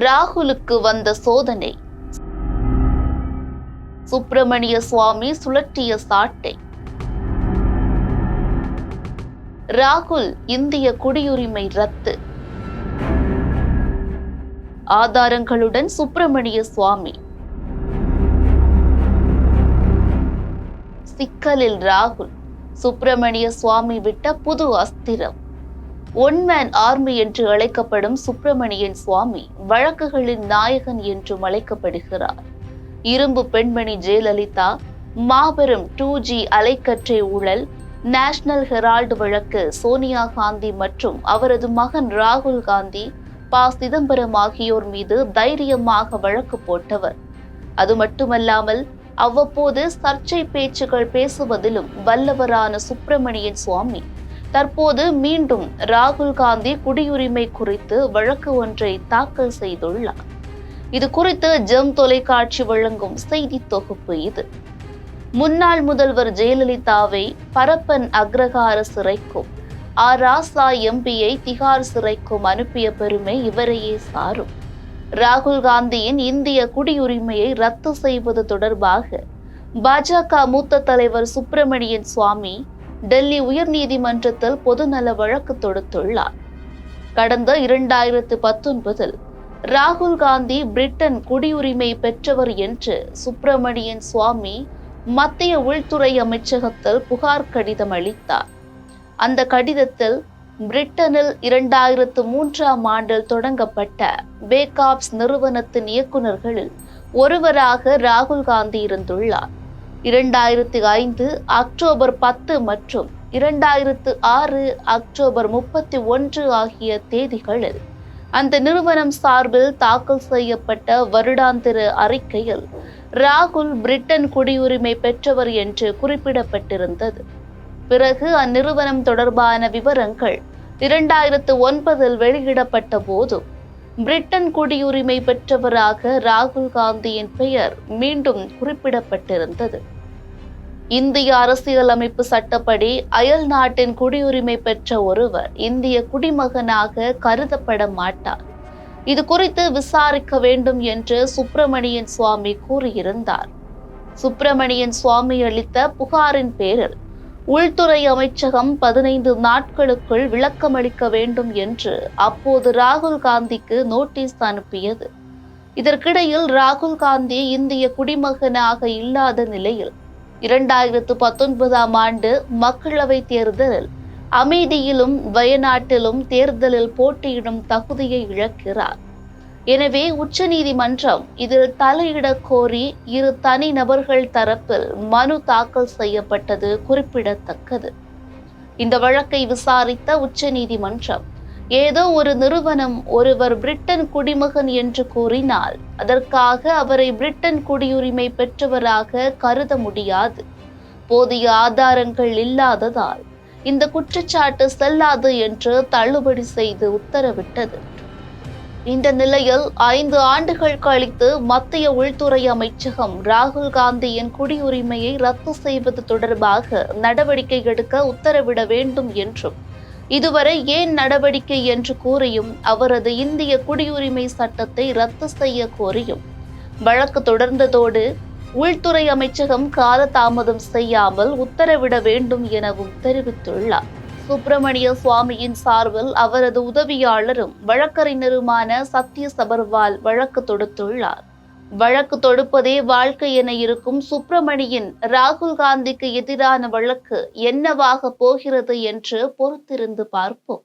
ராகுலுக்கு வந்த சோதனை. சுப்பிரமணிய சுவாமி சுழற்றிய சாட்டை. ராகுல் இந்திய குடியுரிமை ரத்து. ஆதாரங்களுடன் சுப்பிரமணிய சுவாமி. சிக்கலில் ராகுல். சுப்பிரமணிய சுவாமி விட்ட புது அஸ்திரம். ஒன்மேன் ஆர்மி என்று அழைக்கப்படும் சுப்பிரமணியன் சுவாமி வழக்குகளின் நாயகன் என்றும் அழைக்கப்படுகிறார். இரும்பு பெண்மணி ஜெயலலிதா, மாபெரும் 2G அலைக்கற்றை ஊழல், நேஷனல் ஹெரால்டு வழக்கு, சோனியா காந்தி மற்றும் அவரது மகன் ராகுல் காந்தி, ப. சிதம்பரம் ஆகியோர் மீது தைரியமாக வழக்கு போட்டவர். அது மட்டுமல்லாமல் அவ்வப்போது சர்ச்சை பேச்சுகள் பேசுவதிலும் வல்லவரான சுப்பிரமணியன் சுவாமி தற்போது மீண்டும் ராகுல் காந்தி குடியுரிமை குறித்து வழக்கு ஒன்றை தாக்கல் செய்துள்ளார். இது குறித்து ஜெம் தொலைக்காட்சி வழங்கும் செய்தி தொகுப்பு இது. முன்னாள் முதல்வர் ஜெயலலிதாவை பரப்பன் அக்ரஹார சிறைக்கும் ராசா எம்பியை திகார் சிறைக்கும் அனுப்பிய பெருமை இவரையே சாரும். ராகுல் காந்தியின் இந்திய குடியுரிமையை ரத்து செய்வது தொடர்பாக பாஜக மூத்த தலைவர் சுப்பிரமணியன் சுவாமி டெல்லி உயர்நீதிமன்றத்தில் பொதுநல வழக்கு தொடுத்துள்ளார். கடந்த 2019 ராகுல் காந்தி பிரிட்டன் குடியுரிமை பெற்றவர் என்று சுப்பிரமணியன் சுவாமி மத்திய உள்துறை அமைச்சகத்தில் புகார் கடிதம் அளித்தார். அந்த கடிதத்தில் பிரிட்டனில் 2003ஆம் ஆண்டில் தொடங்கப்பட்ட பேக்காப்ஸ் நிறுவனத்தின் இயக்குநர்களில் ஒருவராக ராகுல் காந்தி இருந்துள்ளார். 2005 அக்டோபர் 10 மற்றும் 2006 அக்டோபர் 31 ஆகிய தேதிகளில் அந்த நிறுவனம் சார்பில் தாக்கல் செய்யப்பட்ட வருடாந்திர அறிக்கையில் ராகுல் பிரிட்டன் குடியுரிமை பெற்றவர் என்று குறிப்பிடப்பட்டிருந்தது. பிறகு அந்நிறுவனம் தொடர்பான விவரங்கள் 2009 வெளியிடப்பட்ட போதும் பிரிட்டன் குடியுரிமை பெற்றவராக ராகுல் காந்தியின் பெயர் மீண்டும் குறிப்பிடப்பட்டிருந்தது. இந்திய அரசியலமைப்பு சட்டப்படி அயல் நாட்டின் குடியுரிமை பெற்ற ஒருவர் இந்திய குடிமகனாக கருதப்பட மாட்டார். இது குறித்து விசாரிக்க வேண்டும் என்று சுப்பிரமணியன் சுவாமி கூறியிருந்தார். சுப்பிரமணியன் சுவாமி அளித்த புகாரின் பேரில் உள்துறை அமைச்சகம் 15 நாட்களுக்குள் விளக்கமளிக்க வேண்டும் என்று அப்போது ராகுல் காந்திக்கு நோட்டீஸ் அனுப்பியது. இதற்கிடையில் ராகுல் காந்தி இந்திய குடிமகனாக இல்லாத நிலையில் 2019ஆம் ஆண்டு மக்களவை தேர்தலில் அமேதியிலும் வயநாட்டிலும் தேர்தலில் போட்டியிடும் தகுதியை இழக்கிறார். எனவே உச்சநீதிமன்றம் இதில் தலையிடக் கோரி 2 தனி நபர்கள் தரப்பில் மனு தாக்கல் செய்யப்பட்டது குறிப்பிடத்தக்கது. இந்த வழக்கை விசாரித்த உச்சநீதிமன்றம் ஏதோ ஒரு நிறுவனம் ஒருவர் பிரிட்டன் குடிமகன் என்று கூறினால் அதற்காக அவரை பிரிட்டன் குடியுரிமை பெற்றவராக கருத முடியாது, போதிய ஆதாரங்கள் இல்லாததால் இந்த குற்றச்சாட்டு செல்லாது என்று தள்ளுபடி செய்து உத்தரவிட்டது. இந்த நிலையில் 5 ஆண்டுகள் கழித்து மத்திய உள்துறை அமைச்சகம் ராகுல் காந்தியின் குடியுரிமையை ரத்து செய்வது தொடர்பாக நடவடிக்கை எடுக்க உத்தரவிட வேண்டும் என்றும், இதுவரை ஏன் நடவடிக்கை என்று கூறியும் அவரது இந்திய குடியுரிமை சட்டத்தை ரத்து செய்ய கோரியும் வழக்கு தொடர்ந்ததோடு உள்துறை அமைச்சகம் காலதாமதம் செய்யாமல் உத்தரவிட வேண்டும் எனவும் தெரிவித்துள்ளார். சுப்பிரமணிய சுவாமியின் சார்பில் அவரது உதவியாளரும் வழக்கறிஞருமான சத்ய சபர்வால் வழக்கு தொடுத்துள்ளார். வழக்கு தொடுப்பதே வாழ்க்கை என இருக்கும் சுப்பிரமணியன் ராகுல் காந்திக்கு எதிரான வழக்கு என்னவாக போகிறது என்று பொறுத்திருந்து பார்ப்போம்.